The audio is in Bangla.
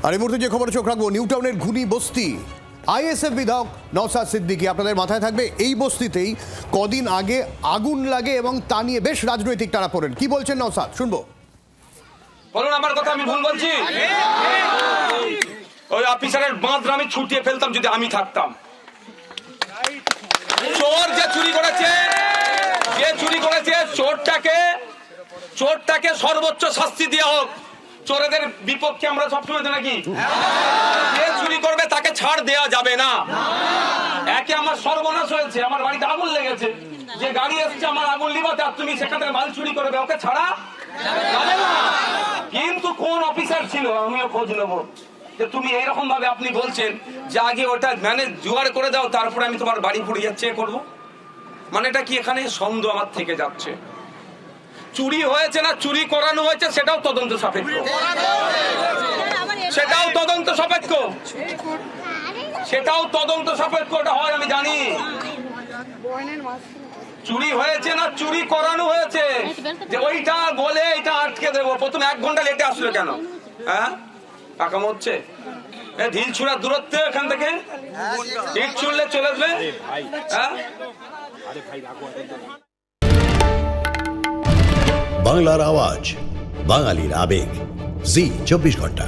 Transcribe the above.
আর এই মুহূর্তে যে খবরে চোখ রাখবো, নিউ টাউনের ঘুনি বস্তি আইএসএফ বিধায়ক নওশাদ সিদ্দিকী। আপনাদের মাথায় থাকবে এই বস্তিতেই কদিন আগে আগুন লাগে এবং তা নিয়ে বেশ রাজনৈতিক টানাপোড়েন। কি বলছেন নওশাদ, শুনবো। বলুন আমার কথা, আমি ভুল বলছি? ওই অফিসারের বাঁধ আমি ছুটিয়ে ফেলতাম যদি আমি থাকতাম। চোর যে চুরি করেছে, চোরটাকে সর্বোচ্চ শাস্তি দেওয়া হোক। চোরেদের বিপক্ষে আমরা সবসময় নাকি, যে চুরি করবে তাকে ছাড় দেওয়া যাবে না। একে আমার সর্বনাশ হয়েছে, আমার বাড়িতে আগুন লেগেছে, যে গাড়ি এসছে আমার আগুন লিবাতে, আর তুমি সেখান থেকে মাল চুরি করবে, ওকে ছাড়া যাবে না। কিন্তু কোন অফিসার ছিল, আমিও খোঁজ নেবো, যে তুমি এইরকম ভাবে আপনি বলছেন যে আগে ওটা ম্যানেজ জোগাড় করে দাও, তারপরে আমি তোমার বাড়ি পুড়িয়ে চেক করবো। মানে এটা কি? এখানে সন্দেহ আমার থেকে যাচ্ছে। চুরি হয়েছে না চুরি করানো হয়েছে সেটাও তদন্ত সাপেক্ষ, ওটা হয় আমি জানি। চুরি হয়েছে না চুরি করানো হয়েছে, যে ওইটা বলে এটা আটকে দেবো। প্রথমে 1 ঘন্টা লেটে আসলো কেন? হ্যাঁ, টাকা হচ্ছে ঢিল ছুড়ার দূরত্বে এখান থেকে ইট ছুড়লে চলে আসবে। হ্যাঁ, বাংলার আওয়াজ, বাঙালির আবেগ, জি 24 ঘন্টা।